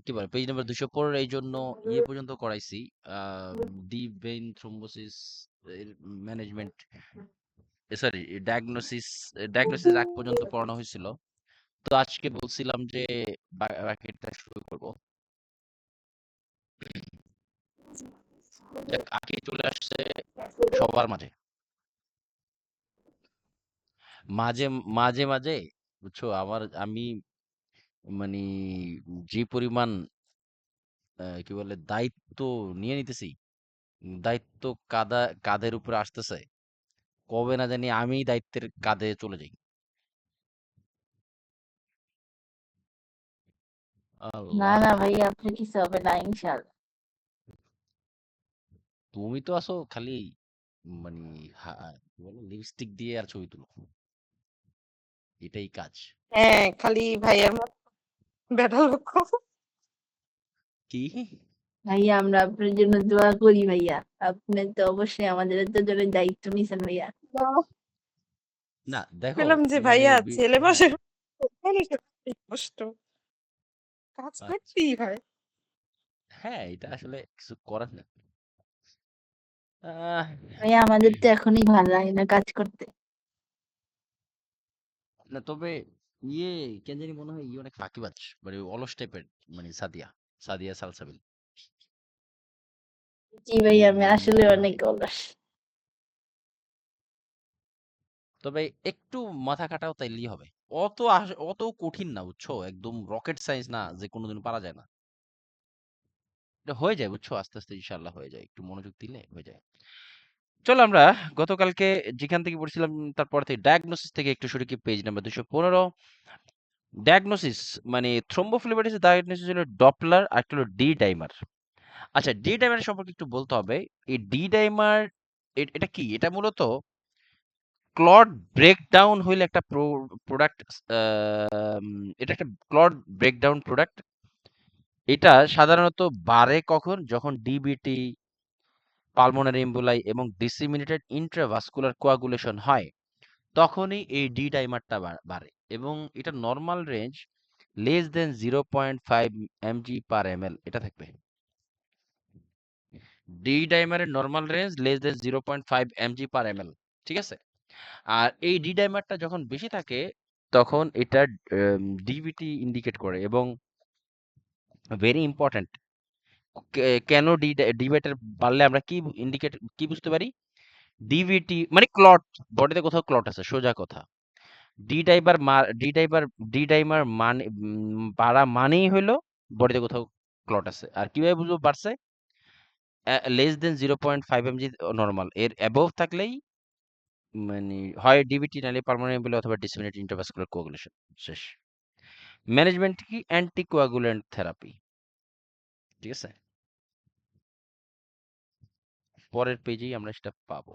কি বলে page number 215 এই জন্য ইয়ে পর্যন্ত করাইছি, deep vein thrombosis management, sorry diagnosis আগ পর্যন্ত পড়ানো হয়েছিল। তো আজকে বলছিলাম যে বাকিটা শুরু করব। দেখ, আগে চলে আসছে সবার মাঝে, মাঝে মাঝে মাঝে বুঝছো, আমি মানে যে পরিমাণ কি বলে দায়িত্ব নিয়ে নিতেছি, দায়িত্ব কাঁধের উপরে আসতেছে, কবে না জানি আমি দায়িত্বের কাঁধে চলে যাই। না আল্লাহ, না ভাইয়া, আপনার কিছু হবে না ইনশাল্লাহ। তুমি তো আসো খালি মানে কি বলে লিপস্টিক দিয়ে আর ছবি তুলো, এটাই কাজ। হ্যাঁ, খালি ভাইয়ার মতো ব্যাটা লোক। কি ভাইয়া আমরা আপনার জন্য দোয়া করি ভাইয়া। আপনি তো অবশ্যই আমাদের এত জোরে দায়িত্ব নিছেন ভাইয়া। না দেখো, বললাম যে মানে ভাইয়া ছেলে হ্যাঁ, বসে কষ্ট কাজ আচ্ছা, করতেই হয়। হ্যাঁ, এটা আসলে কিছু করার না। আহ, ভাইয়া আমাদের তো এখনই ভালো লাগে না কাজ করতে। না তবে ইয়ে কেন জানি মনে হয় ইয়ে অনেক ফাঁকিবাজ, মানে অলস টাইপের, মানে সাদিয়া সালসাবিল। জি ভাইয়া, আমি মানে আসলে মনে অনেক হয়, অলস। তবে একটু মাথা খাটাও তাইলেই হবে। অত কঠিন না বুঝছো, একদম রকেট সায়েন্স না যে কোনোদিন পারা যায় না। এটা হয়ে যায় বুঝছো, আস্তে আস্তে ইনশাল্লাহ হয়ে যায়, একটু মনোযোগ দিলে হয়ে যায়। চলো আমরা গতকালকে যেখান থেকে পড়ছিলাম তারপর থেকে ডায়াগনোসিস থেকে একটু শুরু কি, পেজ নাম্বার 215। ডায়াগনোসিস মানে থ্রোম্বোফ্লেবিটিস ডায়াগনোসিস হলো ডপলার আর একটা হলো ডি ডাইমার। আচ্ছা, ডি ডাইমার সম্পর্কে একটু বলতে হবে। এই ডি ডাইমার এটা কি, এটা মূলত ক্লট ব্রেকডাউন হইলে একটা প্রোডাক্ট, এটা একটা ক্লট ব্রেকডাউন প্রোডাক্ট। এটা সাধারণত বাড়ে কখন, যখন ডিবিটি, পালমোনারি এম্বোলাই এবং ডিসিমিনেটেড ইন্ট্রাভাস্কুলার কোয়াগুলেশন হয়, তখনই এই ডি ডাইমারটা বাড়ে। এবং এটা normal range less than 0.5 mg per ml এটা থাকবে। ডি ডাইমারের normal range less than 0.5 mg per ml, ঠিক আছে। আর এই ডি ডাইমারটা যখন বেশি থাকে তখন এটা ডিবিটি ইন্ডিকেট করে। এবং ভেরি ইম্পর্ট্যান্ট, কেন ডিবেটের বাড়লে আমরা কি বুঝতে পারি, ডিভিটি মানে ক্লট, বডিতে কোথাও ক্লট আছে, সোজা কথা। ডি ডাইবার ডি ডাইবার ডি ডাইমার মানে বাড়া মানেই হলো বডিতে কোথাও ক্লট আছে। আর কিভাবে বুঝবো বাড়ছে, লেস দেন 0.5 mg নর্মাল, এর অ্যাবভ থাকলেই মানে হয় ডিভিটি নাহলে পালমোনারি এমবোলি অথবা ডিসেমিনেটেড ইন্টারভাস্কুলার কোয়াগুলেশন। শেষ। ম্যানেজমেন্ট কি, অ্যান্টিকোয়াগুলেন্ট থেরাপি, ঠিক আছে। পরের পেজেই আমরা সেটা পাবো।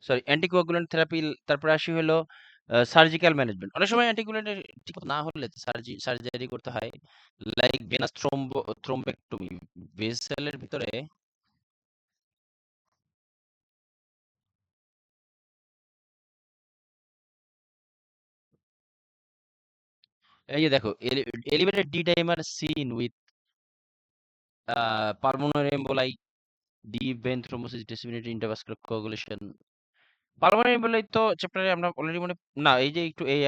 Sorry, anticoagulant therapy. তারপরে আসি হলো সার্জিক্যাল ম্যানেজমেন্ট। অনেক সময় অ্যান্টিকোয়াগুলেন্ট ঠিক না হলে সার্জারি করতে হয়, লাইক ভেনাস থ্রোম্বেক্টমি, ভেসেলের ভিতরে। এই যে দেখো, elevated D dimer seen with pulmonary emboli, deep vein thrombosis, disseminated intravascular coagulation. Pulmonary emboli তো চ্যাপ্টারে আমরা অলরেডি না, এই যে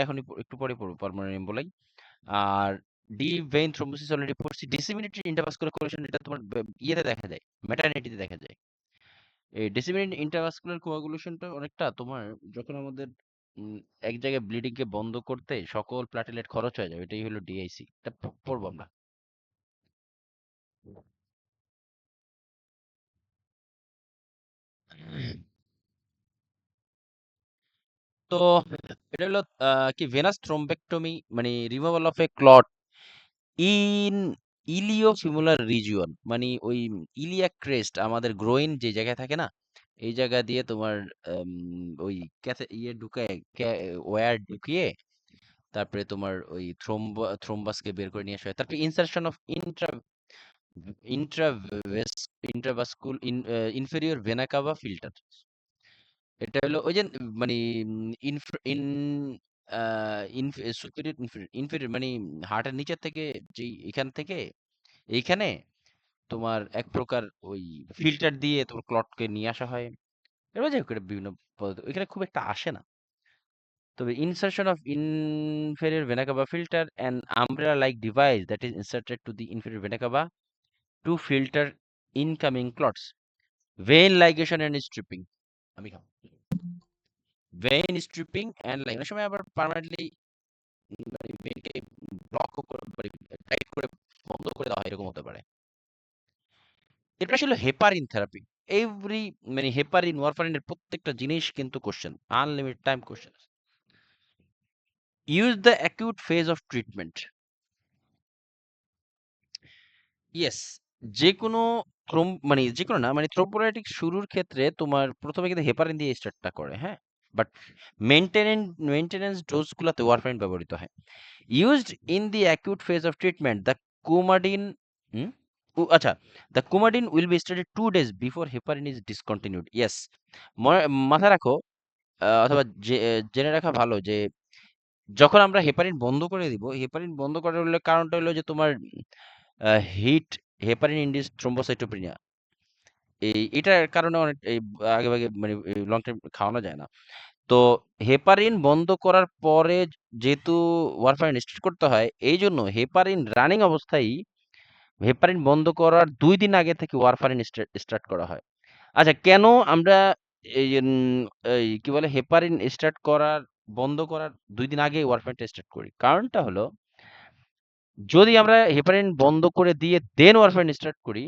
এখন একটু পরে পড়বো পালমোনারি এম্বোলাই। আর ডিপ ভেইন থ্রোম্বোসিস অলরেডি পড়ছি। ডিসেমিনেটেড ইন্টারভাস্কুলার কোয়াগুলেশন এটা তোমার ইয়েতে দেখা যায়, ম্যাটারনিটিতে দেখা যায়। এই ডিসেমিনেটেড ইন্টারভাস্কুলার কোয়াগুলেশনটা অনেকটা তোমার যখন আমাদের উম, এক জায়গায় ব্লিডিং কে বন্ধ করতে সকল প্লাটেলেট খরচ হয়ে যাবে, এটাই হলো ডিআইসি। এটা পড়বো আমরা। তো এটা হলো কি ভেনাস থ্রোম্বেক্টমি, মানে removal of a clot in iliofemoral region, মানে ওই ইলিয়াক ক্রেস্ট, আমাদের গ্রোইন যে জায়গায় থাকে না, এই জায়গা দিয়ে তোমার ওই ইয়ে ঢুকায়, ওয়্যার ঢুকিয়ে তারপরে তোমার ওই থ্রোম্বাসকে বের করে নিয়ে আসা হয়। তারপরে insertion of intravas intravascular inferior vena cava filter. এটা হলো ওই যে মানে ইন সুপিরিয়র ইনফেরিয়র মানে হার্টের নিচের থেকে যেই এখান থেকে এইখানে তোমার এক প্রকার ওই ফিল্টার দিয়ে তোমার ক্লটকে নিয়ে আসা হয়। এবার যাই হোক এটা বিভিন্ন পদ্ধতি এখানে খুব একটা আসে না। তবে insertion of inferior vena cava filter an umbrella like device that is inserted to the inferior vena cava to filter incoming clots, vein ligation and stripping আমি খাবো vein stripping and like অনেক সময় আবার পার্মানেন্টলি মানে ভেনকে block করে tight করে বন্ধ করে দেওয়া হয় এরকম হতে পারে। এটা আসলে হেপারিন থেরাপি এভরি মানে হেপারিন ওয়ারফারিনের প্রত্যেকটা জিনিস কিন্তু question unlimited time question. Use the acute phase of treatment. Yes, যেকোনো মানে যেকোনো না মানে থ্রোম্বোলাইটিক শুরুর ক্ষেত্রে তোমার প্রথমে কিন্তু হেপারিন দিয়ে স্টার্টটা করে, হ্যাঁ, বাট মেনটেনেন্স ডোজগুলোতে ওয়ারফারিন ব্যবহৃত হয়। Used in the acute phase of treatment the coumadin আচ্ছা the coumadin will be started 2 days before heparin is discontinued. Yes, মাথায় রাখো অথবা জেনে রাখা ভালো যে যখন আমরা হেপারিন বন্ধ করে দিব, হেপারিন বন্ধ করার কারণটা হলো যে তোমার হিট হেপারিন ইন্ডিউস থ্রোম্বোসাইটোপেনিয়া এটার কারণে অনেক আগে ভাগে মানে লং টাইম খাওয়ানো যায় না। তো হেপারিন বন্ধ করার পরে যেহেতু ওয়ারফারিন স্টার্ট করতে হয়, এই জন্য হেপারিন রানিং অবস্থায় হেপারিন বন্ধ করার 2 দিন আগে থেকে ওয়ারফারিন স্টার্ট করা হয়। আচ্ছা, কেন আমরা এই কি বলে হেপারিন স্টার্ট করার বন্ধ করার 2 দিন আগে ওয়ারফারিনটা স্টার্ট করি? কারণটা হলো যদি আমরা হেপারিন বন্ধ করে দিয়ে দেন ওয়ারফারিন স্টার্ট করি,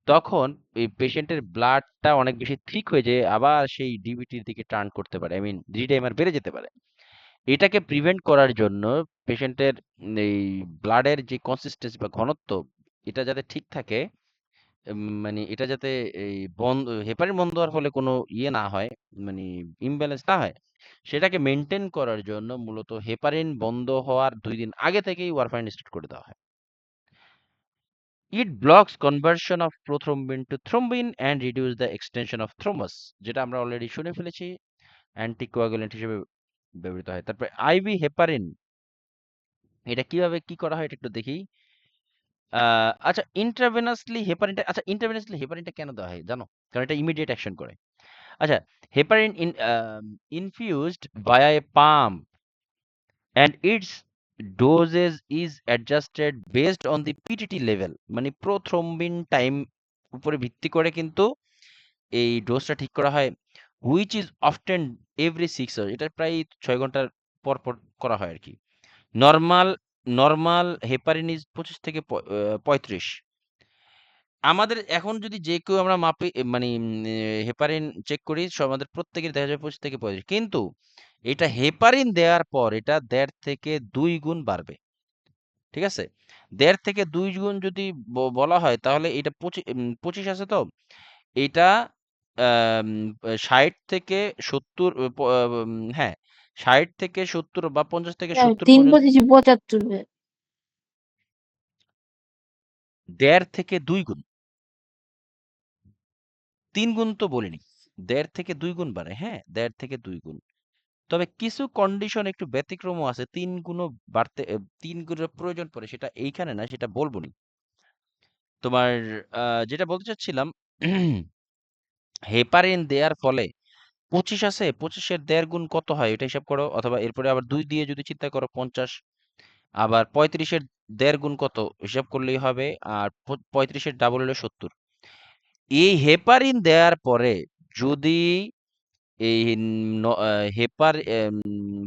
তখন এই পেশেন্টের ব্লাডটা অনেক বেশি থিক হয়ে যেয়ে আবার সেই ডিবিটির দিকে টার্ন করতে পারে। আই মিন ডি-ডাইমার বেড়ে যেতে পারে। এটাকে প্রিভেন্ট করার জন্য পেশেন্টের এই ব্লাডের যে কনসিস্টেন্সি বা ঘনত্ব এটা যাতে ঠিক থাকে, মানে এটা যাতে এই হেপারিন বন্ধ হওয়ার ফলে কোনো ইয়ে না হয়, মানে ইমব্যালেন্স না হয়, সেটাকে মেনটেন করার জন্য মূলত হেপারিন বন্ধ হওয়ার 2 দিন আগে থেকেই ওয়ারফারিন স্টার্ট করে দেওয়া হয়। It blocks conversion of prothrombin to thrombin and reduce the extension of thrombus, যেটা আমরা অলরেডি শুনে ফেলেছি অ্যান্টিকোয়াগুলেন্ট হিসেবে ব্যবহৃত হয়। তারপরে আইভি হেপারিন, এটা কিভাবে কি করা হয় এটা একটু দেখি। আচ্ছা, ইন্ট্রাভেনাসলি হেপারিনটা কেন দেওয়া হয় জানো? কারণ এটা ইমিডিয়েট অ্যাকশন করে। আচ্ছা, heparin infused by a pump and its dosage is adjusted based on the PTT level, মানে প্রোথ্রম্বিন টাইম উপরে ভিত্তি করে কিন্তু এই ডোজটা ঠিক করা হয়, which is often every 6 hours, এটা প্রায় 6 ঘন্টার পর পর করা হয় আর কি। নর্মাল নর্মাল হেপারিন ইজ 25 থেকে 35। আমাদের এখন যদি যে কেউ আমরা মাপি মানে হেপারিন চেক করি, আমাদের প্রত্যেকের দেখা যাবে 25 থেকে 35, কিন্তু এটা হেপারিন দেওয়ার পর এটা 1.5 থেকে 2 গুণ বাড়বে। ঠিক আছে, 1.5 থেকে 2 গুণ যদি বলা হয় তাহলে এটা 25 আছে তো এটা 60 থেকে 70 হ্যাঁ 60 থেকে 70 বা 50 থেকে 70 তিন পর্যন্ত, পঁচিশে 75 1.5 থেকে 2 গুণ, 3 গুণ তো বলিনি, 1.5 থেকে 2 গুণ বাড়ে, হ্যাঁ 1.5 থেকে 2 গুণ। তবে কিছু কন্ডিশন একটু ব্যতিক্রমও আছে, 3 গুণও বাড়তে 3 গুণের প্রয়োজন পড়ে, সেটা এইখানে না, সেটা বলবো নি। তোমার যেটা বলতে চাচ্ছিলাম, হেপারিন দেওয়ার ফলে 25 আছে, 25-এর 1.5 গুণ কত হয় এটা হিসাব করো, অথবা এরপরে আবার 2 দিয়ে যদি চিন্তা করো 50, আবার 35-এর 1.5 গুণ কত হিসাব করলেই হবে, আর 35-এর ডাবল হলো 70। এই হেপারিন দেওয়ার পরে যদি এই হেপার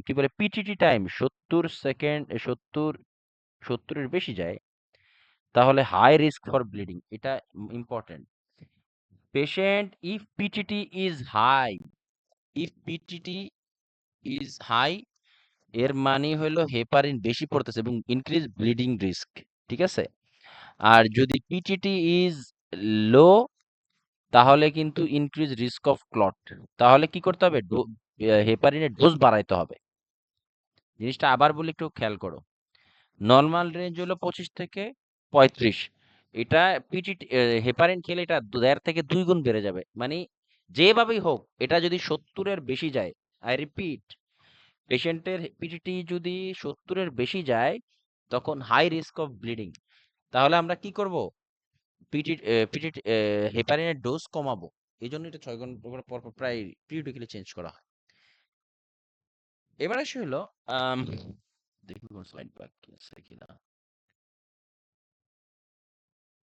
কি বলে পিটিটি টাইম 70 সেকেন্ড 70-এর বেশি যায়, তাহলে হাই রিস্ক ফর ব্লিডিং, এটা important. Patient if PTT is high, if PTT is high এর মানে হলো হেপারিন বেশি পড়তেছে এবং ইনক্রিজ ব্লিডিং রিস্ক, ঠিক আছে। আর যদি পিটিটি ইজ লো তাহলে কিন্তু ইনক্রিজ রিস্ক অফ ক্লট, তাহলে কি করতে হবে, হেপারিনের ডোজ বাড়াইতে হবে। জিনিসটা আবার বলি একটু খেয়াল করো, নর্মাল রেঞ্জ হলো 25 থেকে 35, এটা পিটিটি হেপারিন খেলে এটা 1.5 থেকে 2 গুণ বেড়ে যাবে, মানে যেভাবেই হোক এটা যদি 70-এর বেশি যায়, আই রিপিট পেশেন্টের পিটিটি যদি 70 এর বেশি যায় তখন হাই রিস্ক অফ ব্লিডিং। তাহলে আমরা কি করব? পিটি হেপারিনের ডোজ কমাবো। এই জন্য এটা 6 ঘন্টা পর পর প্রায় পিরিয়ডিক্যালি চেঞ্জ করা হয়। এবার আসে হলো দেখি কোন স্লাইড বাকি আছে কিনা।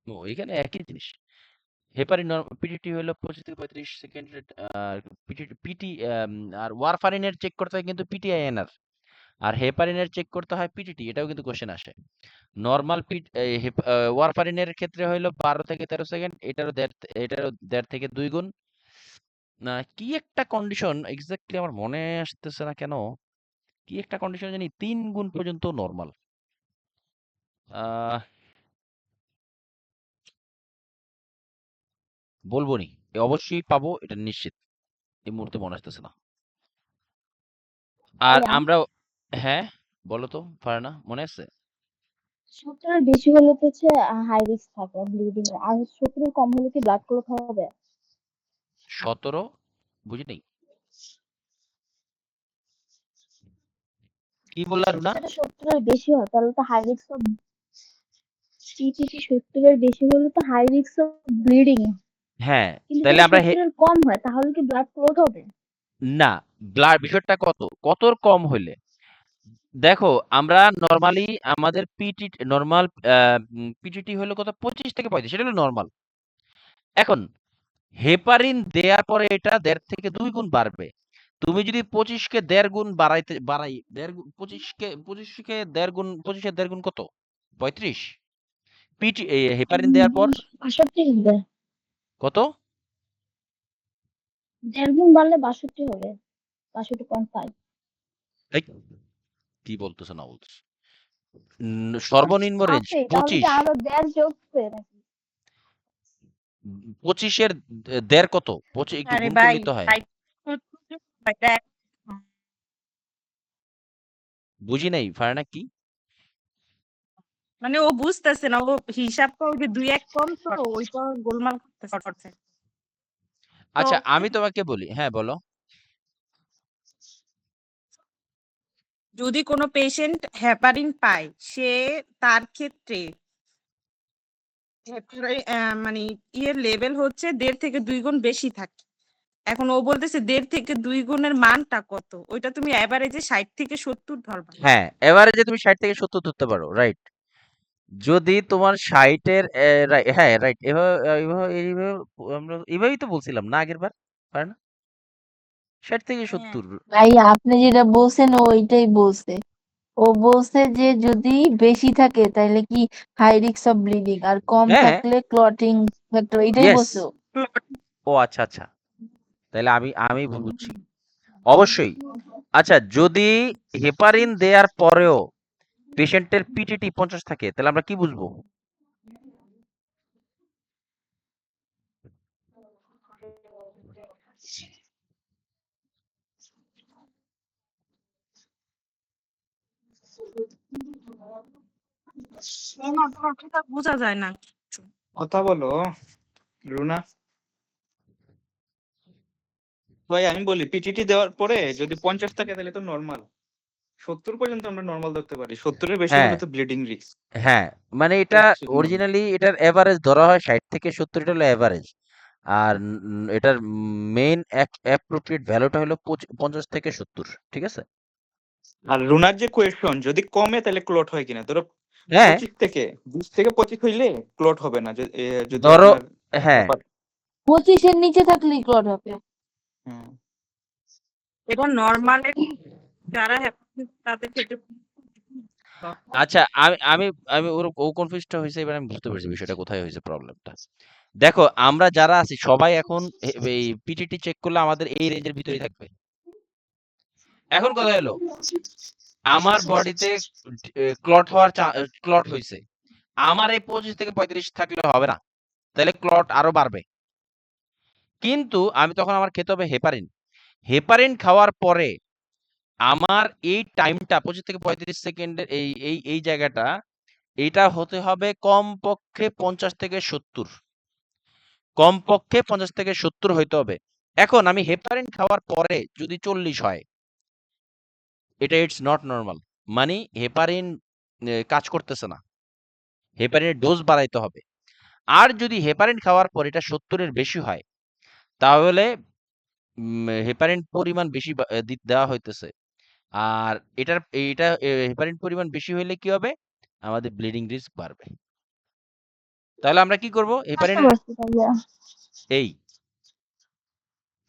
ও এখানে একই জিনিস। হেপারিন পিটিটি হলো 25 থেকে 35 সেকেন্ডের পিটি আর ওয়ারফারিনের চেক করতে হয় কিন্তু পিটিআইএনআর, আর হেপারিনের চেক করতে হয় পিটিটি। এটাও কিন্তু কোশ্চেন আসে। নরমাল ওয়ারফারিনের ক্ষেত্রে হইলো 12 থেকে 13 সেকেন্ড, এটারও 1.5 থেকে 2 গুণ। না কি একটা কন্ডিশন এক্স্যাক্টলি আমার মনে আসতেছে না কেন, কি একটা কন্ডিশন জানি 3 গুণ পর্যন্ত নরমাল। বলবো নি, অবশ্যই পাবো এটা নিশ্চিত, এই মুহূর্তে মনে আসতেছে না। আর ভাইয়া আমরা হ্যাঁ বলো তো ফারহানা, মনে আছে? 70 বেশি হলে তো হচ্ছে হাই রিস্ক থাকে ব্লিডিং এর, আর 70 কম হলে কি ব্লাড ক্লট হবে? 17 বুঝি নেই কি বললা রুনা? যদি 70 এর বেশি হয় তাহলে তো হাই রিস্ক অফ পিটিটি। 70 এর বেশি হলে তো হাই রিস্ক অফ ব্লিডিং, হ্যাঁ কিন্তু তাহলে যদি আমরা 70 এর কম হয় তাহলে কি ব্লাড ক্লট হবে? না, ব্লাড বিষয়টা কতর কম হইলে দেখো, আমরা নরমালি আমাদের নরমাল পিটিটি হলো কত 25 থেকে 35, সেটা হলো নরমাল। এখন হেপারিন দেওয়ার পরে এটা 1.5 থেকে 2 গুণ বাড়বে। তুমি যদি 25 কে 1.5 গুণ বাড়াই 1.5 গুণ 25 কে 1.5 গুণ 25 এর 1.5 গুণ কত? 35। হেপারিন দেওয়ার পর 62 হবে। কত? 1.5 গুণ বাড়লে 62 হবে, 62.5। এই, কি বলতেছো না বলতেছো? সর্বনিম্ন রেঞ্জ আছে তাহলে কি 25। আরো 1.5 যোগছে নাকি? 25 এর 1.5 কত? 25 একটু আরে গুণ ভাই করলেই তো হয়। 60 বুঝি নাই ফারহানা কি? মানে ও বুঝতেছে না, ও হিসাবটা ওই যে 2-1 কম তো ওইটা গোলমাল করতেছে। তো আচ্ছা আমি তোমাকে বলি, হ্যাঁ বলো। যদি কোনো পেশেন্ট হেপারিন পায়, সে তার ক্ষেত্রে মানে ইয়ের লেভেল হচ্ছে 1.5 থেকে 2 গুণ বেশি থাকে। এখন ও বলতেছে 1.5 থেকে 2 গুণের মানটা কত, ওইটা তুমি এভারেজে 60 থেকে 70 ধরবা। হ্যাঁ এভারেজে তুমি 60 থেকে 70 ধরতে পারো, রাইট। যদি তোমার 60 এর হ্যাঁ রাইট, আমরা এভাবেই তো বলছিলাম না আগের বার, পারে না? 60 থেকে হ্যাঁ 70। ভাই আপনি যেটা বলছেন ও ওইটাই বলছে। ও বলছে যে যদি বেশি থাকে তাহলে কি হাই রিস্ক অফ ব্লিডিং, আর কম হ্যাঁ, থাকলে ক্লটিং ফ্যাক্টর, এটাই ইয়েস। বলছে ও। ও আচ্ছা আচ্ছা, তাহলে আমি ভুল বুঝছি অবশ্যই। আচ্ছা যদি হেপারিন দেওয়ার পরেও পেশেন্টের পিটিটি 50 থাকে তাহলে আমরা কি বুঝবো? বোঝা যায় না কিছু। কথা বলো রুনা ভাই। আমি বলি পিটিটি দেওয়ার পরে যদি 50 থাকে তাহলে তো নরমাল। 70 পর্যন্ত আমরা নরমাল ধরতে পারি, 70 এর বেশি হ্যাঁ হলে তো ব্লিডিং রিস্ক। হ্যাঁ, মানে এটা অরিজিনালি এটার এভারেজ ধরা হয় 60 থেকে 70, এটা হলো এভারেজ। আর এটার মেইন অ্যাপ্রোপ্রিয়েট ভ্যালুটা হলো 50 থেকে 70, ঠিক আছে? আর রুনার যে কোয়েশ্চন, যদি কমে তাহলে ক্লট হয় কিনা, ধরো হ্যাঁ 25 থেকে 20 থেকে 25 হইলে ক্লট হবে না, যদি ধরো, আপনার হ্যাঁ 25 এর নিচে থাকলেই ক্লট হবে। হুম। এবং নরমালে যারা হেপাটাইটিস তাদের ক্ষেত্রে আচ্ছা আমি আমি আমি ও কনফিউজটা হয়েছে, এবার আমি বুঝতে পারছি বিষয়টা কোথায় হয়েছে প্রবলেমটা। দেখো আমরা যারা আছি সবাই এখন এই পিটিটি চেক করলে আমাদের এই রেঞ্জের ভিতরেই থাকবে। এখন কথা হলো আমার বডিতে ক্লট হয়েছে, আমার এই 25 থেকে 35 থাকলে হবে না, তাহলে ক্লট আরো বাড়বে। কিন্তু আমি তখন আমার খেতে হবে হেপারিন। হেপারিন খাওয়ার পরে আমার এই টাইমটা 25 থেকে 35 সেকেন্ডের এই জায়গাটা, এটা হতে হবে কমপক্ষে 50 থেকে 70, কমপক্ষে 50 থেকে 70 হইতে হবে। এখন আমি হেপারিন খাওয়ার পরে যদি 40 হয়, এটা ইটস নট নরমাল। মানে হেপারিন কাজ করতেছে না, হেপারিনের ডোজ বাড়াইতে হবে। আর যদি হেপারিন খাওয়ার পর এটা 70-এর বেশি হয়, তাহলে হেপারিন পরিমাণ বেশি দেওয়া হইতেছে। আর এটা হেপারিন পরিমাণ বেশি হইলে কি হবে? আমাদের ব্লিডিং রিস্ক বাড়বে। তাহলে আমরা কি করব? বুঝতে হেপারিনের পারছি ভাইয়া। এই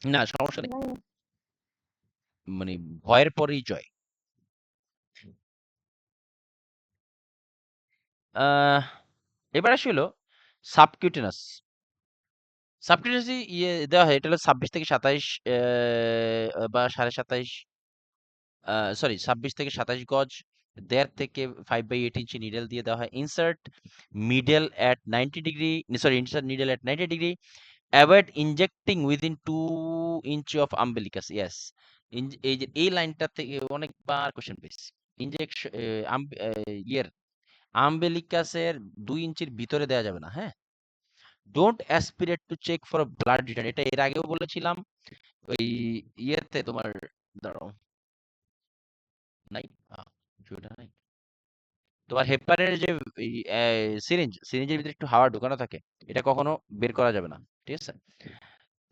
না সমস্যা নেই, মানে ভয়ের পরেই জয়। এবার আসি হলো সাবকিউটেনাস। সাবকিউটেনাস দেওয়া হয়, এটা হলো 26 থেকে 27 বা 27.5, সরি 26 থেকে 27 গজ, 1.5 থেকে 5/8 ইঞ্চি নিডেল দিয়ে দেওয়া হয়। Insert middle at 90 degree, sorry insert needle at 90 degree. Avoid injecting within 2 inch of umbilicus. Yes, এই যে এই লাইনটা থেকে অনেকবার কোশ্চেন পেয়েছি। ইনজেকশন ইয়ের আম্বিলিকাসের 2 ইঞ্চির ভিতরে দেওয়া যাবে না, হ্যাঁ। Don't aspirate to check for blood return, এটা এর আগেও বলেছিলাম। ওই ইয়েতে তোমার, দাঁড়াও, নাই ভিডিওটা নাই, তোমার হেপারের যে সিরিঞ্জের ভিতরে একটু হাওয়া ঢোকানো থাকে, এটা কখনো বের করা যাবে না, ঠিক আছে।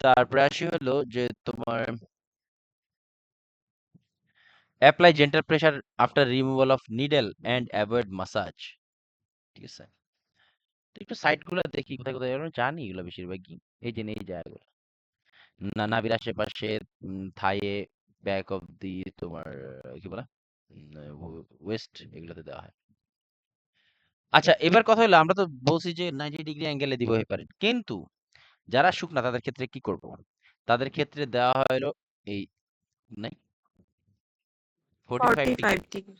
তারপরে আসি হলো যে তোমার apply gentle pressure after removal of needle and avoid massage, ঠিক আছে। তো একটু সাইট গুলো দেখি কোথায় কোথায়, আমরা জানি এগুলো বেশিরভাগই এই যে এই জায়গাগুলো, নাভির আশেপাশে, থাইয়ে, ব্যাক অফ দি তোমার কি বলে ওয়েস্ট, এগুলোতে দেওয়া হয়। আচ্ছা, এবার কথা হলো, আমরা তো বলছি যে 90 ডিগ্রি অ্যাঙ্গেলে দিব হেপারিন, কিন্তু যারা শুকনা তাদের ক্ষেত্রে কি করব? তাদের ক্ষেত্রে দেওয়া হলো এই নাই 45 ডিগ্রি। 45 ডিগ্রি।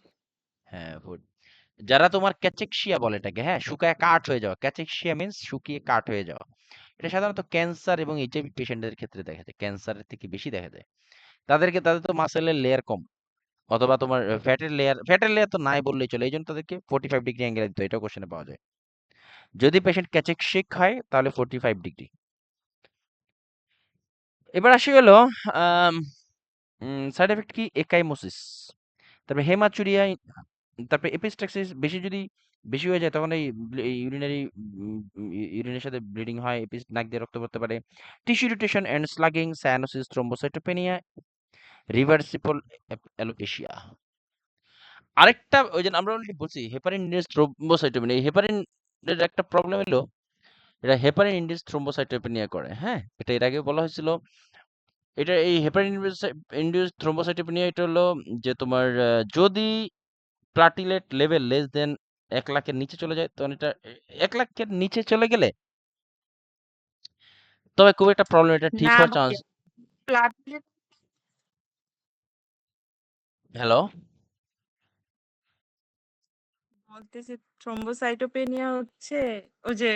হ্যাঁ, যারা তোমার ক্যাচেক্সিয়া বলে এটাকে, হ্যাঁ, শুকায় কাঠ হয়ে যাওয়া, ক্যাচেক্সিয়া মিন্স শুকিয়ে কাঠ হয়ে যাওয়া। এটা সাধারণত ক্যান্সার এবং এইচআইভি পেশেন্টদের ক্ষেত্রে দেখা যায়, ক্যান্সারের থেকে বেশি দেখা যায়। তাদের তো মাসেলের লেয়ার কম, অথবা তোমার ফ্যাটের লেয়ার তো নাই বললেই চলে, এই জন্য তাদেরকে 45 ডিগ্রি অ্যাঙ্গেলে দিতে হয়, এটাও কোশ্চেনে পাওয়া যায়। যদি পেশেন্ট ক্যাচেক্সিক হয় তাহলে 45 ডিগ্রি। এবার আসি হলো সাইড এফেক্ট কি? একাইমোসিস, তারপরে হেমাচুরিয়া, তারপরে এপিস্টাক্সিস। যদি বেশি হয়ে যায় তখন এই ইউরিনের সাথে ব্লিডিং হয়, নাক দিয়ে রক্ত পড়তে পারে। Tissue irritation and sloughing, cyanosis, thrombocytopenia, reversible alopecia. আরেকটা ওই যে আমরা অলরেডি বলছি হেপারিন ইনডিউসড থ্রোম্বোসাইটোপেনিয়া, এই হেপারিন এর একটা প্রবলেম হলো এটা হেপারিন ইনডিউসড থ্রোম্বোসাইটোপেনিয়া করে, হ্যাঁ, এটা এর আগে বলা হয়েছিল। এটা এই হেপারিন ইনডিউসড থ্রোম্বোসাইটোপেনিয়া, এটা হলো যে তোমার যদি প্লাটিলেট লেভেল লেস দেন 1 লাখের নিচে চলে যায়, তখন এটা 1 লাখের নিচে চলে গেলে তবে খুব একটা প্রবলেম, এটা ঠিক না হওয়ার চান্স। ভাইয়া, প্লাটলেট হ্যালো, বলতেছে থ্রোম্বোসাইটোপেনিয়া হচ্ছে ওই যে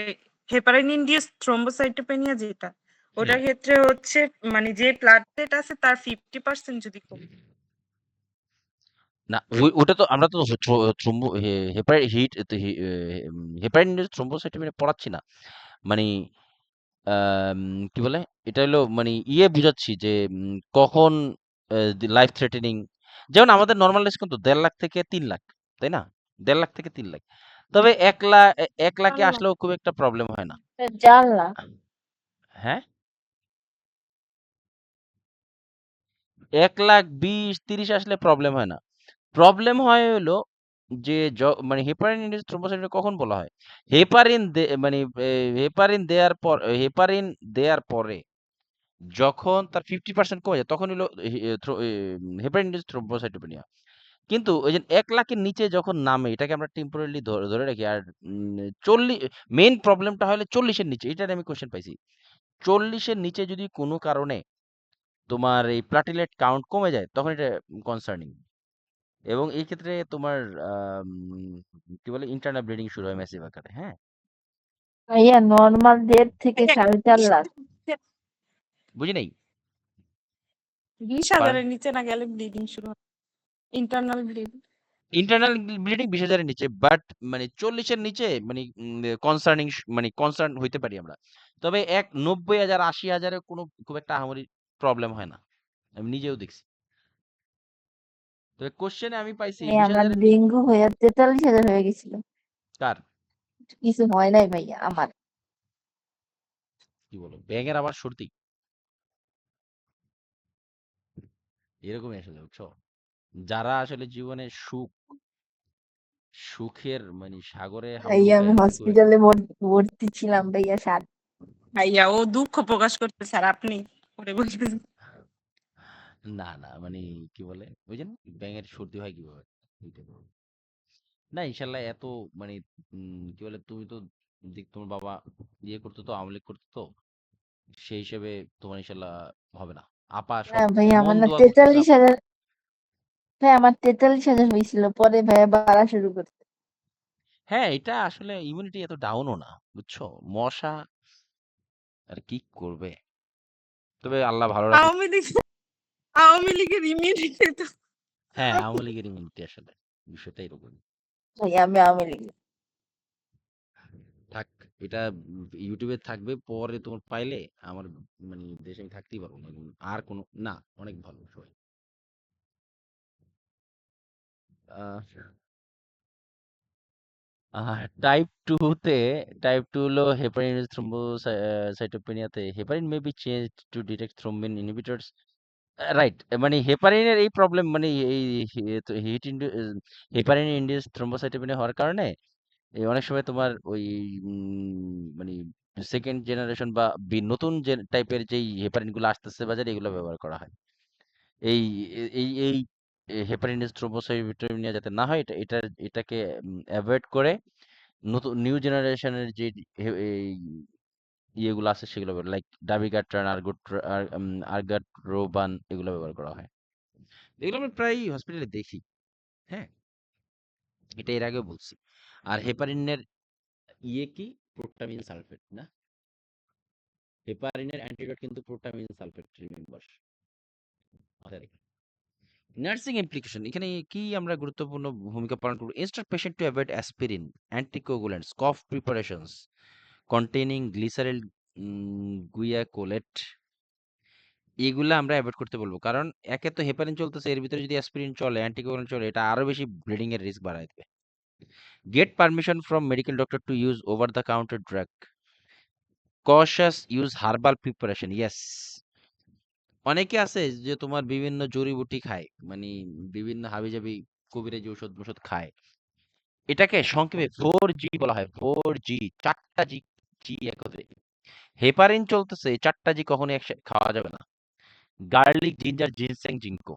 হেপারিন ইনডিউসড থ্রোম্বোসাইটোপেনিয়া যেটা, ওটার ক্ষেত্রে হচ্ছে মানে যে প্লাটলেট আছে তার 50% যদি কমে। না ওটা তো আমরা তো হেপারিন থ্রোম্বোসাইটোপেনিয়া পড়াচ্ছি না, মানে আম, কি বলে, এটা হলো মানে বুঝাচ্ছি যে কখন লাইফ থ্রেটেনিং। যেমন আমাদের নর্মাল রেঞ্জ কিন্তু 1.5 লাখ থেকে 3 লাখ, তাই না? 1.5 লাখ থেকে 3 লাখ, তবে 1 লাখে আল্লাহ, আসলেও খুব একটা প্রবলেম হয় না, জানলা। হ্যাঁ। 1,20,30 আসলে প্রবলেম হয় না। প্রবলেম হয় হলো যে মানে হেপারিন ইনডিউসড থ্রোম্বোসাইটোপেনিয়া কখন বলা হয়? হেপারিন মানে হেপারিন দেয়ার পরে যখন তার 50% কমে যায়, তখন হলো হেপারিন ইনডিউসড থ্রোম্বোসাইটোপেনিয়া। কিন্তু ওই যে 1 লাখের নিচে যখন নামে, এটাকে আমরা টেম্পোরারিলি ধরে রাখি। আর 40 মেইন প্রবলেমটা হলো 40 এর নিচে, এটার আমি কোশ্চেন পাইছি। 40 এর নিচে যদি কোনো কারণে তোমার এই প্লাটিলেট কাউন্ট কমে যায়, তখন এটা কনসার্নিং। এবং এই ক্ষেত্রে তোমার আম, কি বলে ইন্টারনাল ব্লিডিং শুরু হয় ম্যাসিভ আকারে, হ্যাঁ। ভাইয়া নর্মাল 1.5 থেকে 4.5 লাখ। বুঝি নাই। 20,000-এর নিচে না গেলে ব্লিডিং শুরু হয়, ইন্টারনাল ব্লিডিং। ইন্টারনাল ব্লিডিং 20,000-এর নিচে, বাট মানে 40 এর নিচে মানে কনসার্নিং, মানে কনসার্ন হইতে পারি আমরা। তবে 90,000 80,000-এ কোনো খুব একটা আহামরি প্রবলেম হয় না, আমি নিজেও দেখছি। তবে কোশ্চেনে আমি পাইছি ভাই আমার 20,000 ডেঙ্গু হয়ে 43,000 হয়ে গেছিল। কার? কিছু হয় নাই ভাইয়া আমার। কি বলো? ব্যাঙের আবার সর্দি? এরকমই আসলে বুঝছো? যারা আসলে জীবনে সুখের মানে সাগরে হাবুডুবু ভাইয়া আমি খায় এরকম একটা হসপিটালে ভর্তি ছিলাম ভাইয়া ভাইয়া ও দুঃখ প্রকাশ করতেছে আর আপনি করে বলতেছেন। না, না মানে কি বলে? ওই যে না ব্যাঙের সর্দি হয় কিভাবে? এইটা বলো। না ইনশাআল্লাহ এত মানে কি বলে তুমি তো তোমার বাবা ইয়ে করতো তো আওয়ামী লীগ করতো তো সেই হিসেবে তোমার ইনশাআল্লাহ হবে না। আপা না সব ভাইয়া এমন আমার না দোয়া করতেছে আপা। 43,000। ভাই আমার 43,000 হয়েছিল, পরে ভাইয়া বাড়া শুরু করছে। হ্যাঁ, এটা আসলে ইমিউনিটি এত ডাউনও না। বুঝছো? মশা আর কি করবে? তবে আল্লাহ ভালো রাখুক। আওয়ামী লীগ আওয়ামী লীগের ইমিউনিটি তো হ্যাঁ, আওয়ামী লীগের ইমিউনিটি আসলে বিষয়টা এরকম। ভাইয়া আমি আওয়ামী লীগ। থাক এটা ইউটিউবে থাকবে পরে তোমার পাইলে আমার মানে দেশে আমি থাকতেই পারবো না আর কোনো না অনেক ভালো সবাই টাইপ টু তে টাইপ টু হলো হেপারিন থ্রোম্বোসাইটোপেনিয়াতে heparin may be change to detect thrombin inhibitors right মানে হেপারিনের এই প্রবলেম মানে এই হিট হেপারিন ইন্ডিউস থ্রোম্বোসাইটোপেনিয়া হওয়ার কারণে এই অনেক সময় তোমার ওই মানে সেকেন্ড জেনারেশন বা নতুন যে টাইপের যেই হেপারিন গুলো আসতেছে বাজারে এগুলো ব্যবহার করা হয় এই এই হেপারিন থ্রোম্বোসাইটোপেনিয়া যাতে না হয় এটাকে অ্যাভয়েড করে নতুন নিউ জেনারেশনের যে এই ইয়েগুলো আছে সেগুলো লাইক ডাবিগাট্রান আর্গাট্রোবান এগুলো ব্যবহার করা হয় এগুলো আমি প্রায় হসপিটালে দেখি হ্যাঁ এটা এর আগেও বলছি আর হেপারিনের ইয়ে কি প্রোটামিন সালফেট না হেপারিনের অ্যান্টিডোট কিন্তু প্রোটামিন সালফেট রিমেম্বার মাথায় রেখে নার্সিং ইমপ্লিকেশন এখানে কি আমরা গুরুত্বপূর্ণ ভূমিকা পালন করব instruct patient to avoid aspirin anticoagulants cough preparations containing glyceryl guaiacolate এগুলা আমরা অ্যাভয়েড করতে বলবো কারণ একে তো হেপারিন চলতেছে এর ভিতরে যদি অ্যাসপিরিন চলে অ্যান্টিকোগুলেন্ট চলে এটা আরো বেশি ব্লিডিং এর রিস্ক বাড়ায় দেবে gate permission from medical doctor to use over the counter drug কশাস use herbal preparation yes অনেকে আছে যে তোমার বিভিন্ন জড়িবুটি খায় মানে বিভিন্ন হাবিজাবি কবিরাজি ঔষধ ওষুধ খায় এটাকে সংক্ষেপে 4G বলা হয় 4G চারটা জি জি একত্রে হেপারিন চলতেছে এই চারটা জি কখনোই একসাথে খাওয়া যাবে না garlic ginger ginseng ginkgo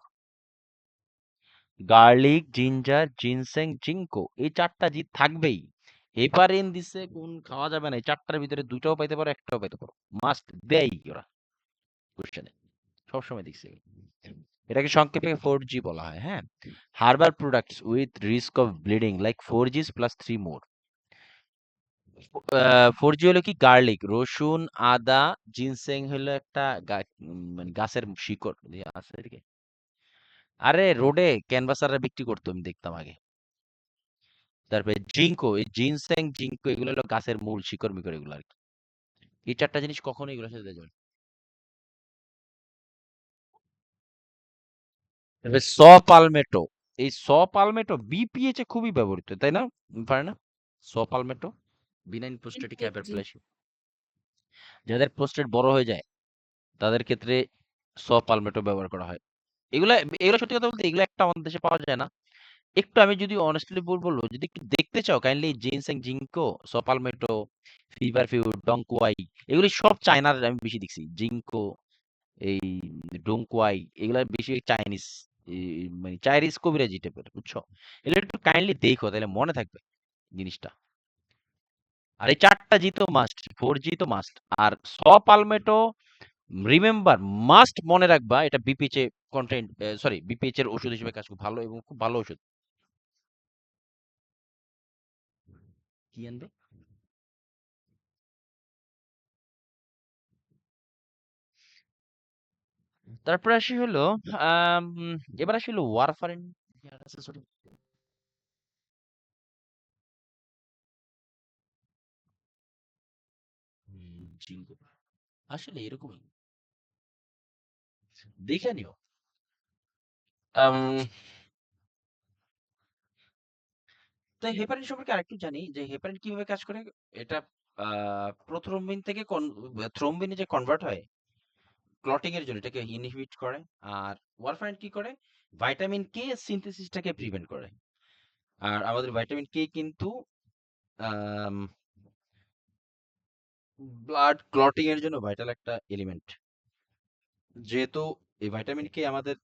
garlic ginger ginseng ginkgo এই চারটা জি থাকবেই হেপারিন দিছে কোন খাওয়া যাবে না এই চারটার ভিতরে দুইটাও পাইতে পারো একটাও পাইতে পারো মাস্ট দেই ওরা কোশ্চেনে সবসময় দেখছি এটাকে সংক্ষেপে 4G বলা হয় হ্যাঁ herbal products with risk of bleeding like 4Gs plus 3 more 4G হলো কি গার্লিক রসুন আদা জিনসেং হলো একটা মানে গাছের শিকড় আছে এদিকে আরে রোডে ক্যানভাসাররা বিক্রি করতো আমি দেখতাম আগে তারপরে জিঙ্কো এই জিনসেং জিঙ্কো এগুলো হলো গাছের মূল শিকড় মিকড় এগুলো আর কি এই চারটা জিনিস কখনো এগুলোর সাথে যাবে না। তারপরে স পালমেটো এই স পালমেটো বিপিএইচ এ খুবই ব্যবহৃত তাই না পারে না স পালমেটো বিনাইন প্রোস্টেটিক জি জি হাইপারপ্লেসিয়া যাদের প্রোস্টেট বড় হয়ে যায় তাদের ক্ষেত্রে স পালমেটো ব্যবহার করা হয় এগুলা এগুলো সত্যি কথা বলতে এগুলো একটা আমাদের দেশে পাওয়া যায় না একটু আমি যদি অনেস্টলি বলবো যদি একটু দেখতে চাও কাইন্ডলি জিনসেং জিঙ্কো স পালমেটো ফিভার ফিউ ডংকুয়াই এগুলি সব চায়নার আমি বেশি দেখছি জিঙ্কো এই ডোংকুয়াই এগুলা বেশি চাইনিজ মানে চাইনিজ কবিরাজি টাইপের বুঝছো এগুলো একটু কাইন্ডলি দেখো তাহলে মনে থাকবে জিনিসটা আর এই চারটা জি তো মাস্ট 4G তো মাস্ট আর স পালমেটো রিমেম্বার মাস্ট মনে রাখবা এটা বিপিএইচ এ কন্টেন্ট সরি বিপিএইচ এর ওষুধ হিসেবে কাজ করে ভালো এবং খুব ভালো ওষুধ কি আনবে তারপরে আসি হলো আম, এবার আসি হলো ওয়ারফারিন জিঙ্কো আসলে এরকমই দেখে নিও তো হেপারিন সম্পর্কে আরেকটু জানি যে হেপারিন কিভাবে কাজ করে। এটা প্রোথ্রম্বিন থেকে থ্রম্বিনে যে কনভার্ট হয় ক্লটিং এর জন্য এটাকে ইনহিবিট করে। আর ওয়ারফারিন কি করে, ভাইটামিন কে সিনথেসিসটাকে প্রিভেন্ট করে। আর আমাদের ভাইটামিন কে কিন্তু ব্লাড ক্লটিং এর জন্য ভাইটাল একটা এলিমেন্ট। যেহেতু এই ভাইটামিন কে আমাদের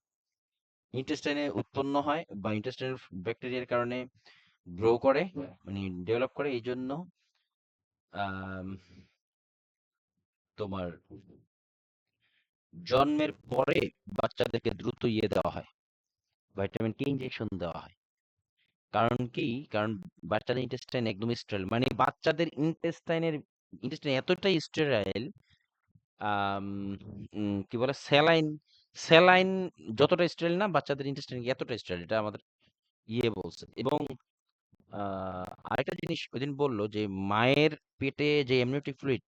ইন্টেস্টাইনে উৎপন্ন হয় বা ইন্টেস্টাইনাল ব্যাকটেরিয়ার কারণে গ্রো করে, মানে ডেভেলপ করে, এই জন্য আম, তোমার জন্মের পরে বাচ্চাদেরকে দ্রুত দেওয়া হয়, ভাইটামিন কে ইনজেকশন দেওয়া হয়। কারণ কি, কারণ বাচ্চাদের ইন্টেস্টাইন একদম স্টেরাইল, মানে বাচ্চাদের ইন্টেস্টাইন এতটাই স্টেরাইল, কি বলে, স্যালাইন স্যালাইন যতটা স্টেরাইল না, বাচ্চাদের ইন্টেস্টাইন এতটা স্টেরাইল, এটা আমাদের বলছে। এবং আরেকটা জিনিস ওইদিন বললো যে মায়ের পেটে যে এমনিওটিক ফ্লুইড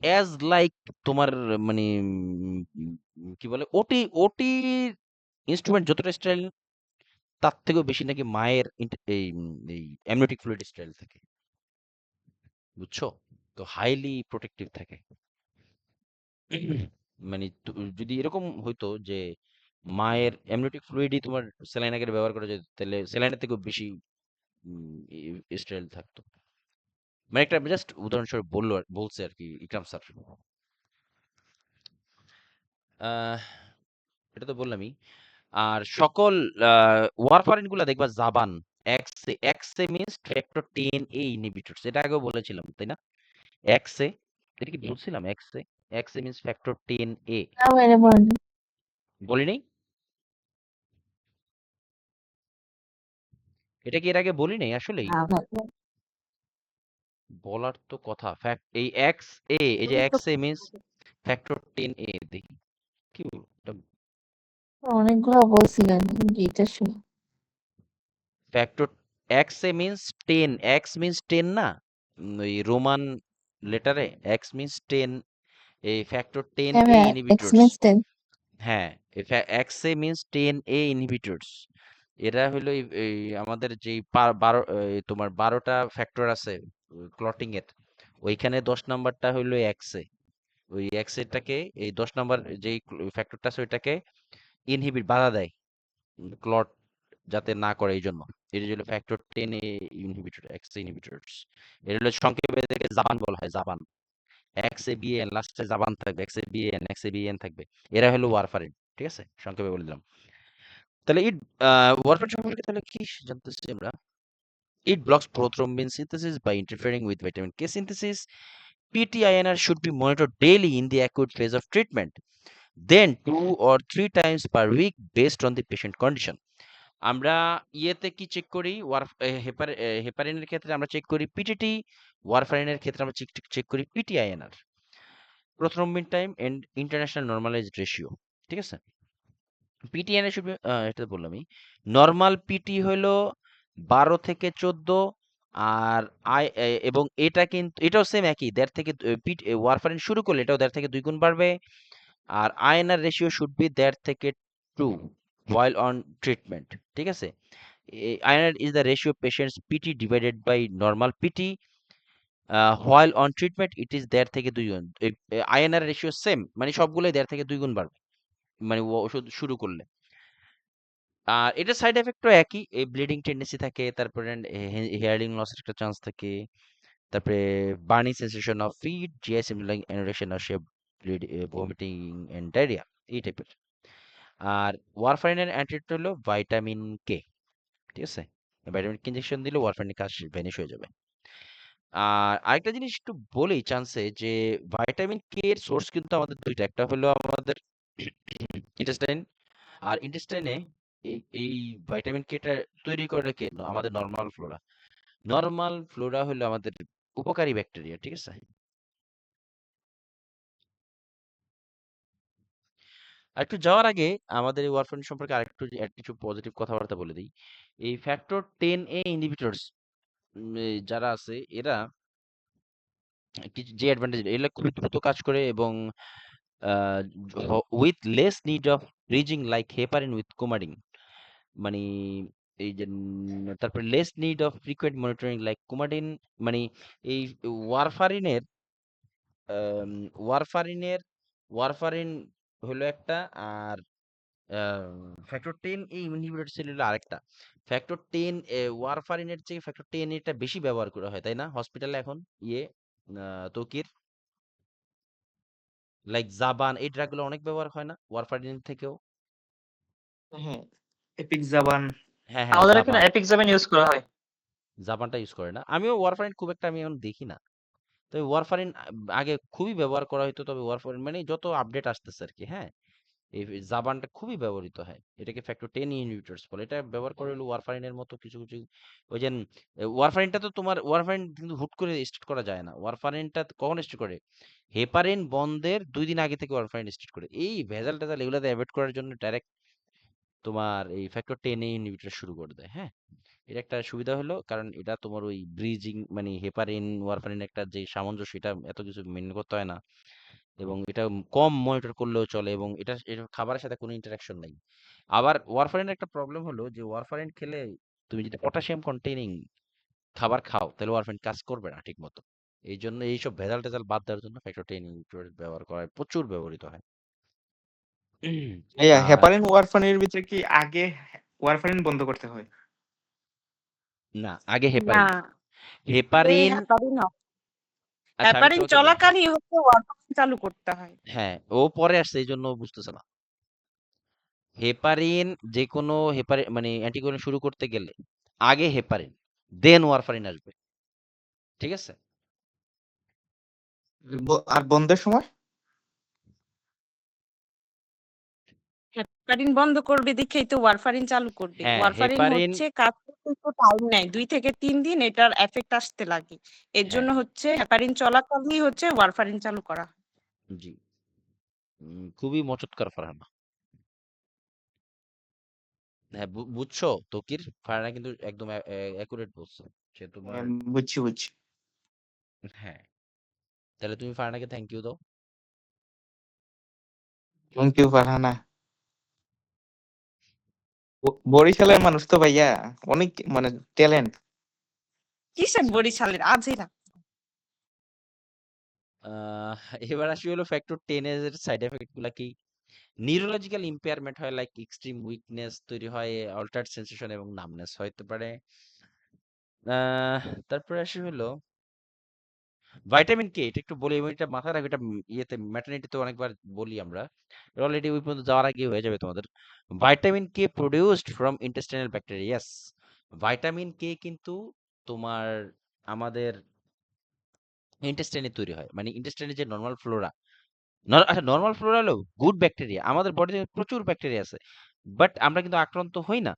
অ্যাজ লাইক তোমার, মানে কি বলে, ওটি ওটি ইনস্ট্রুমেন্ট যতটা স্টাইল, তার থেকেও বেশি নাকি মায়ের এই অ্যামনিওটিক ফ্লুইড স্টাইল থাকে, বুঝছো? তো হাইলি প্রোটেক্টিভ থাকে। মানে যদি এরকম হইতো যে মায়ের অ্যামনিওটিক ফ্লুইডই তোমার স্যালাইন আগে ব্যবহার করা যেত, তাহলে স্যালাইনের থেকেও বেশি স্টাইল থাকতো। মানে একটা জাস্ট উদাহরণস্বরূপ বলছে আর কি ইকরাম স্যার। এটা তো বললামই। আর সকল ওয়ারফারিন গুলা দেখবা জাবান এক্সে, এক্সে মিন্স ফ্যাক্টর 10A ইনহিবিটরস, এটা আগেও বলেছিলাম তাই না? এক্সে, এটা কি বলছিলাম? এক্সে, এক্সে মিন্স ফ্যাক্টর 10A, না মেরে বলেন। বলি নাই? এটা কি এর আগে বলি নাই আসলেই? না ভাই, বলার তো কথা। এই এক্স এ, এই যে বলে তো এক্স এ মিন্স ফ্যাক্টর 10A, দেখি কি বলবো এটা। অনেকগুলো বলছিলেন, এটা শুনে। ফ্যাক্টর এক্স এ মিন্স 10, এক্স মিন্স 10 না, ওই রোমান লেটারে এক্স মিন্স 10, এই ফ্যাক্টর 10A হ্যাঁ ভাই, ইনহিবিটরস। এক্সমেন্সটেন। হ্যাঁ, এক্সে মিন্স 10A ইনহিবিটরস। এরা হলো এই আমাদের যেই তোমার 12টা ফ্যাক্টর আছে ক্লটিং এর, ওইখানে 10 নাম্বারটা হলো এক্সে। ওই এক্সেটাকে, এই 10 নাম্বার যেই ফ্যাক্টরটা আছে ওইটাকে বাধা দেয় ক্লট যাতে না করে, এই জন্য এটা হলো ফ্যাক্টর 10A ইনহিবিটর, এক্সে ইনহিবিটরস। এটা হলো সংক্ষেপে থেকে জাবান বলা হয়, জাবান। এক্সএবিএন লাস্টে জাবান থাকবে, এক্সএবিএন থাকবে। এরা হলো ওয়ারফারিন, ঠিক আছে? সংক্ষেপে বলে দিলাম। তাহলে ওয়ারফারিন সম্পর্কে তাহলে কি জানতেছি আমরা? It blocks prothrombin synthesis by interfering with vitamin K synthesis. PTINR should be monitored daily in the acute phase of treatment, then 2 or 3 times per week based on the patient condition. আমরা ইয়েতে কি check করি, হেপারিনের ক্ষেত্রে আমরা check করি PTT, ওয়ারফারিনের ক্ষেত্রে আমরা check করি PT INR, prothrombin time and international normalized ratio, ঠিক আছে? পিটিএনএ শুড বি, এটা বললামই। নরমাল পিটি হলো 12 থেকে 14, আর এবং এটা কিন্তু এটাও সেম একই, 1.5 থেকে ওয়ারফারিন শুরু করলে এটাও 1.5 থেকে 2 গুণ বাড়বে। আর আইএনআর রেশিও শুড বি 1.5 থেকে 2 while on treatment, ঠিক আছে? INR is the ratio of patients PT divided by normal PT. While on treatment it is 1.5 থেকে 2 গুণ। INR রেশিও সেম, মানে সবগুলোই 1.5 থেকে 2 গুণ বাড়বে, মানে ওষুধ শুরু করলে। আর এটার সাইড এফেক্টও একই, এই ব্লিডিং টেন্ডেন্সি থাকে, তারপরে হেয়ারিং লসের একটা চান্স থাকে, তারপরে burning sensation of feet, GI সিমলাইং অ্যানোরেশন অর শেপ, ভমিটিং এন্ড ডায়রিয়া, এই টাইপের। আর ওয়ারফারিনের অ্যান্টিডোট হলো ভাইটামিন কে, ঠিক আছে? ভাইটামিন কে ইনজেকশন দিলে ওয়ারফারিনের কাজ ভ্যানিশ হয়ে যাবে। আর আরেকটা জিনিস একটু বলেই চান্সে, যে ভাইটামিন কে এর সোর্স কিন্তু আমাদের দুইটা, একটা হলো আমাদের ইন্টেস্টাইন, আর ইন্টেস্টাইনে এই ভাইটামিন কেটা তৈরি করে কে? আমাদের নরমাল ফ্লোরা। নরমাল ফ্লোরা হলো আমাদের উপকারী ব্যাকটেরিয়া, ঠিক আছে? আর একটু যাওয়ার আগে আমাদের এই ওয়ারফারিন সম্পর্কে আরেকটু কিছু পজিটিভ কথাবার্তা বলে দিই। এই ফ্যাক্টর 10A ইনহিবিটরস যারা আছে, এরা যে অ্যাডভান্টেজ, এগুলো খুব দ্রুত কাজ করে এবং with less need of bridging like heparin with coumarin. মানে এই যে তারপর less need of frequent monitoring like Coumadin, মানে এই ওয়ারফারিনের আম, ওয়ারফারিনের ওয়ারফারিন হলো একটা, আর ফ্যাক্টর 10 এই ইনহিবিটর ছিল হলো আরেকটা। ফ্যাক্টর 10 ওয়ারফারিনের চেয়ে ফ্যাক্টর 10 এটা বেশি ব্যবহার করা হয়, তাই না হসপিটালে এখন? ইয়ে তকির, লাইক জাবান এই ড্রাগগুলো অনেক ব্যবহার হয় না ওয়ারফারিন থেকেও? হ্যাঁ, এপিক জাবান। হ্যাঁ হ্যাঁ, আমাদের এখানে জাবান। এপিক জাবান ইউজ করা হয়। জাপানটা ইউজ করে না, আমিও ওয়ারফারিন খুব একটা আমি এখন দেখি না। তবে ওয়ারফারিন আগে খুবই ব্যবহার করা হতো, তবে ওয়ারফারিন মানে যত আপডেট আসতেছে আর কি, হ্যাঁ, এই জাবানটা খুবই ব্যবহৃত হয়, এটাকে ফ্যাক্টর 10 ইনহিবিটরস বলে। এটা ব্যবহার করে হলো ওয়ারফারিনের মতো কিছু কিছু, ওই যে ওয়ারফারিনটা তো তোমার ওয়ারফারিন কিন্তু হুট করে স্টার্ট করা যায় না। ওয়ারফারিনটা কখন স্টার্ট করে? হেপারিন বন্ধের 2 দিন আগে থেকে ওয়ারফারিন স্টার্ট করে। এই ভেজাল টেজাল এগুলাতে অ্যাভয়েড করার জন্য ডাইরেক্ট তোমার এই ফ্যাক্টর 10 ইনহিবিটর শুরু করে দেয়, হ্যাঁ। এটা একটা সুবিধা হলো, কারণ এটা তোমার ওই ব্রিজিং মানে হেপারিন ওয়ারফারিন একটা যে সামঞ্জস্য, এটা এত কিছু মেনে করতে হয় না, এবং এটা কম মনিটর করলেও চলে, এবং এটা খাবারের সাথে কোনো ইন্টারাকশন নাই। আবার ওয়ারফারিনের একটা প্রবলেম হলো যে ওয়ারফারিন খেলে তুমি যদি পটাশিয়াম কন্টেইনিং খাবার খাও তাহলে ওয়ারফারিন কাজ করবে না ঠিক মতো। এই জন্য এইসব ভেজাল টেজাল বাদ দেওয়ার জন্য ফ্যাক্টর 10 ব্যবহার করা হয়, প্রচুর ব্যবহৃত হয়। ভাইয়া, আর হেপারিন ওয়ারফারিনের ভিতরে কি আগে ওয়ারফারিন বন্ধ করতে হয়? না, আগে না, হেপারিন। এই হেপারিন, হ্যাপারিন আচ্ছা আমি হ্যাপারিন তোমাকে বলি, চলাকালীন হচ্ছে ওয়ারফারিন চালু করতে হয়। হ্যাঁ ও পরে আসছে এই জন্য ও বুঝতেছে না। হেপারিন, যে কোনো হেপারিন মানে অ্যান্টিকোয়াগুলেন্ট শুরু করতে গেলে আগে হেপারিন, দেন ওয়ারফারিন আসবে, ঠিক আছে? আর বন্ধের সময়? হেপারিন বন্ধ করবে দেখেই তো ওয়ারফারিন চালু করবে। হ্যাঁ ওয়ারফারিন হেপারিন, হচ্ছে কাজ করতে একটু টাইম নেয়, 2 থেকে 3 দিন এটার এফেক্ট আসতে লাগে। এর হ্যাঁ জন্য হচ্ছে হেপারিন চলাকালীনই হচ্ছে ওয়ারফারিন চালু করা হয়। জি, খুবই মচৎকার ফারহানা। হ্যাঁ বুঝছো তকির, ফারহানা কিন্তু একদম অ্যাকুরেট বলছে সে তোমার। বুঝছি বুঝছি। হ্যাঁ, তাহলে তুমি ফারহানাকে থ্যাংক ইউ দাও। Thank you Farhana. বরিশালের মানুষ তো ভাইয়া, অনেক মানে ট্যালেন্ট। কিসের আচ্ছা, বরিশালের আজেরা? আহ, এবার আসি হলো ফ্যাক্টর 10 এর সাইড এফেক্ট গুলা কি? নিউরোলজিক্যাল ইম্পেয়ারমেন্ট হয়, লাইক এক্সট্রিম উইকনেস তৈরি হয়, অল্টার্ড সেন্সেশন এবং নামনেস হতে পারে। আহ, তারপরে আসি হলো ভাইটামিন কে, এটা একটু বলি এবং এটা মাথায় রাখবে, এটা ইয়েতে ম্যাটারনিটিতে অনেকবার বলি আমরা, অলরেডি ওই পর্যন্ত যাওয়ার আগে হয়ে যাবে তোমাদের। Vitamin K produced from intestinal bacteria, yes. Vitamin K কিন্তু তোমার আমাদের ইন্টেস্টাইনে তৈরি হয়, মানে ইন্টেস্টাইনে যে নর্মাল ফ্লোরা, আচ্ছা নর্মাল ফ্লোরা হলো গুড ব্যাকটেরিয়া, আমাদের বডিতে প্রচুর ব্যাকটেরিয়া আছে, বাট আমরা কিন্তু আক্রান্ত হই না।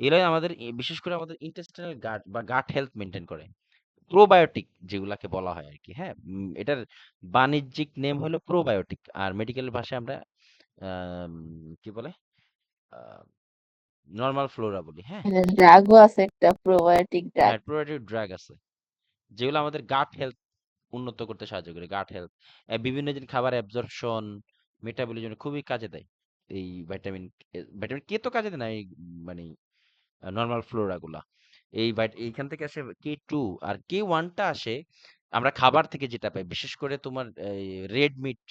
এরাই আমাদের বিশেষ করে আমাদের ইন্টেস্টাইনাল গাট বা গাট হেলথ মেনটেন করে, প্রোবায়োটিক যেগুলাকে বলা হয় আর কি, হ্যাঁ। এটার বাণিজ্যিক নেম হলো প্রোবায়োটিক, আর মেডিকেল ভাষায় আমরা আম, কি বলে নর্মাল ফ্লোরা বলি, হ্যাঁ। ড্রাগও আছে একটা প্রোবায়োটিক ড্রাগ। হ্যাঁ, প্রোবায়োটিক ড্রাগ আছে যেগুলো আমাদের গাট হেলথ উন্নত করতে সাহায্য করে, গাট হেলথ, বিভিন্ন জিনিস খাবার অ্যাবজর্পশন মেটাবলিজমে খুবই কাজে দেয় এই ভাইটামিন। ভাইটামিন কে তো কাজে দেয় না এই মানে নর্মাল ফ্লোরা গুলা। এইখান থেকে আসে K2, আর K1টা আসে আমরা খাবার থেকে যেটা পাই, বিশেষ করে তোমার রেড মিট,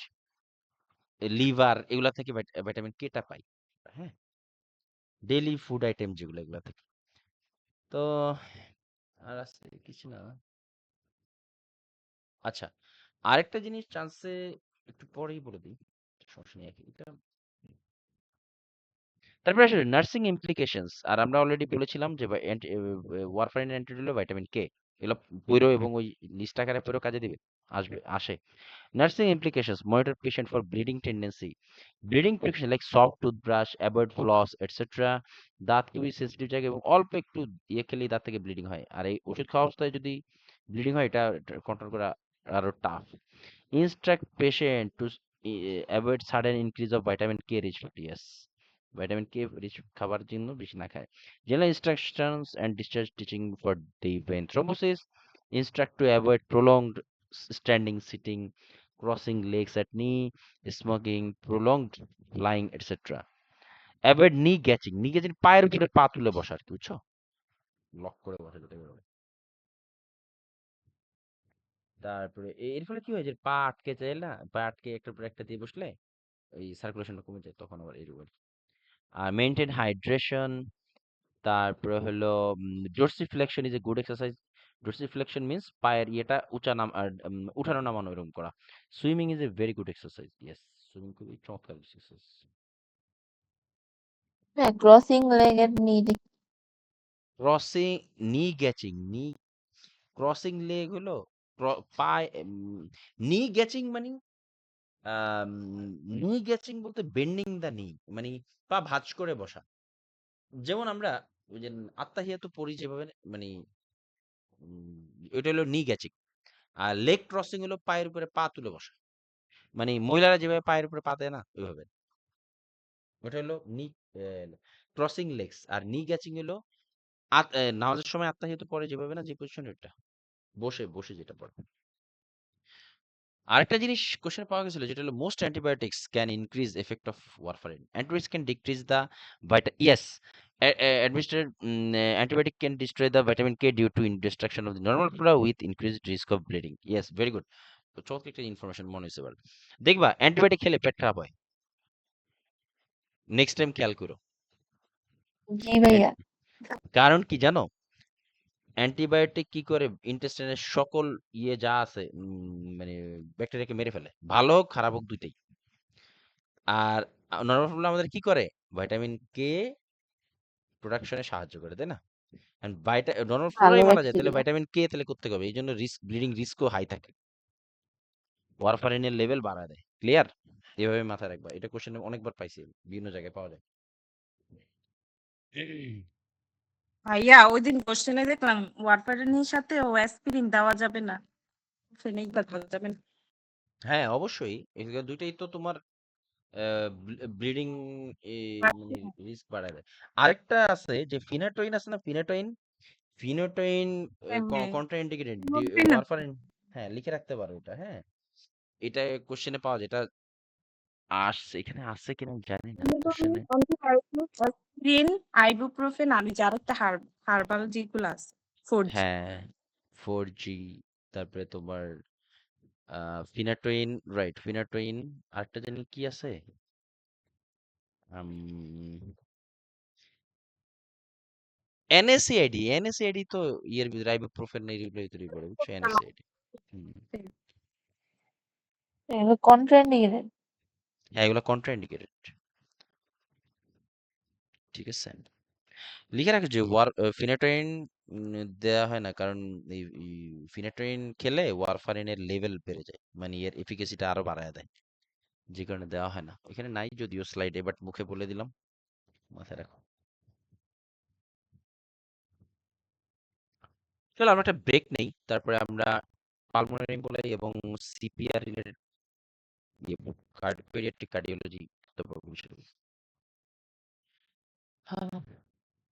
লিভার, এগুলা থেকে ভিটামিন কেটা পাই, হ্যাঁ, ডেইলি ফুড আইটেম যেগুলো এগুলা থেকে। তো আর আছে কিছু না। আচ্ছা, আরেকটা জিনিস চান্সে একটু পরেই বলে দিই, সমস্যা নেই এটা। তারপরে আসলে নার্সিং ইমপ্লিকেশনস, আর আমরা অলরেডি বলেছিলাম যে ওয়ারফারিন অ্যান্টিডোট হলো ভাইটামিন কে, এগুলো পইরো এবং ওই লিস্ট আকারে পইরো কাজে দিবে, আসে। Nursing implications: monitor patient for bleeding tendency. Bleeding precaution like soft toothbrush, avoid floss, etc. দাঁত খুবই সেন্সিটিভ জায়গা, এবং অল্প একটু ইয়ে খেলেই দাঁত থেকে ব্লিডিং হয়, আর এই ওষুধ খাওয়া অবস্থায় যদি ব্লিডিং হয় এটা কন্ট্রোল করা আরো tough. Instruct patient to avoid sudden increase of vitamin K rich food. Yes, vitamin K rich খাবার জন্য বেশি না খায়। General instructions and discharge teaching for the vein thrombosis. Instruct to avoid prolonged standing, sitting, crossing legs at knee, smoking, prolonged lying, etc. Avoid নি gatching. নি গ্যাচিং পায়ের উপরে পা তুলে বসা আর কি, বুঝছো? লক করে বসা যেটা বলে। তারপরে এর ফলে কি হয় যে পা আটকে যায় না, পা আটকে একটার পর একটা দিয়ে বসলে ওই সার্কুলেশনটা কমে যায়, তখন আবার এরকম। আর মেইনটেইন হাইড্রেশন। তারপরে হলো dorsiflexion is a good exercise. Dorsiflexion means পায়ের ইয়েটা উঁচা নাম আর উঠানো নামানো এরকম করা। Swimming is a very good exercise. Yes, swimming খুবই চমৎকার এক্সারসাইজ। হ্যাঁ, ক্রসিং লেগ এর নিড। ক্রসিং নি গ্যাচিং, নি ক্রসিং লেগ হলো পায়ে নি গ্যাচিং মানে নি গ্যাচিং বলতে বেন্ডিং দা নি, মানে পা ভাঁজ করে বসা। যেমন আমরা ওই যে আত্মাহিয়াতু পড়ি যেভাবে, মানে ওইটা হলো নি গ্যাচিং। আর লেগ ক্রসিং হলো পায়ের উপরে পা তুলে বসা, মানে মহিলারা যেভাবে পায়ের উপরে পা দেয় না ওইভাবে। ওটা হলো নি ক্রসিং লেগস। আর নি গ্যাচিং হলো নামাজের সময় আত্মাহিয়াতু পড়ে যেভাবে না, যে পজিশন, ওইটা বসে বসে যেটা পড়ে। আরেকটা জিনিস কোশ্চেন পাওয়া গেছিল যেটা হলো most antibiotics can increase effect of warfarin, antibiotics can decrease the yes, administered antibiotic can destroy the vitamin K due to destruction of the normal flora with increased risk of bleeding. Yes, very good. তো চমৎকার একটা information মনে হয়েছে এবার। দেখবা antibiotic খেলে পেট খারাপ হয়, নেক্সট টাইম খেয়াল করো। জি ভাইয়া। কারণ কি জানো, অ্যান্টিবায়োটিক কি করে ইন্টেস্টাইনের সকল ইয়ে যা আছে মানে ব্যাকটেরিয়াকে মেরে ফেলে, ভালো হোক খারাপ হোক দুইটাই। আর নরমাল ফ্লোরা আমাদের কি করে, ভিটামিন কে প্রোডাকশনে সাহায্য করে, তাই না? এন্ড নরমাল ভালো ফ্লোরাই মারা যায়, তাহলে ব্যাকটেরিয়া। ভিটামিন কে তাহলে করতে হবে, এই জন্য ব্লিডিং রিস্কও হাই থাকে, ওয়ারফারিনের লেভেল বাড়ায় দেয়। ক্লিয়ার? এভাবে মাথায় রাখবা, এটা কোশ্চেন অনেকবার পাইছি, বিভিন্ন জায়গায় পাওয়া যায়। ভাইয়া ওই দিন কোশ্চেনে দেখলাম ওয়ারফারিনের সাথে ও অ্যাসপিরিন দেওয়া যাবে না, ফেনেক্সা দেওয়া যাবে না। হ্যাঁ অবশ্যই, এগুলো দুইটাই তো তোমার ব্লিডিং মানে রিস্ক বাড়ায় দেয়। আরেকটা আছে যে ফিনাটোইন আছে না, ফিনাটোইন, ফিনোটোইন হ্যাঁ, কন্ট্রাইন্ডিকেটেড বলবে না। ওয়ারফারিন। হ্যাঁ লিখে রাখতে পারো এটা, হ্যাঁ এটা কোশ্চেনে পাওয়া যায়, এটা আসছে এখানে, আছে কিনা আমি জানি না কোশ্চেনে। অ্যাসপিরিন, আইবুপ্রোফেন আর ওই যে আরেকটা হার্বাল যেগুলো আছে 4G। হ্যাঁ 4G, তারপরে তোমার ফিনাটোইন, রাইট ফিনাটোইন, আরেকটা জানি কি আছে, এনএসএআইডি, এনএসএআইডি তো ইয়ের ভিতরে আইবুপ্রোফেন এর ভিতরেই পড়ে, বুঝছো, এনএসএআইডি। এগুলো কন্ট্রাইন্ডিকেটেড। হ্যাঁ এগুলো কন্ট্রাইন্ডিকেটেড, ঠিক আছে। লিখে রাখো যে ফিনাটোইন দেয়া হয় না, কারণ এই ফিনাটোইন খেলে ওয়ারফারিনের লেভেল বেড়ে যায়, মানে এর এফিকেসিটা আরো বাড়ায় দেয়, যে কারণে দেওয়া হয় না। এখানে নাই যদিও স্লাইডে, বাট মুখে বলে দিলাম, মাথায় রাখো। চলো আমরা একটা ব্রেক নেই, তারপরে আমরা পালমোনারি এমবোলাই এবং সিপিআর রিলেটেড পেডিয়াট্রিক কার্ডিওলজি বিষয়।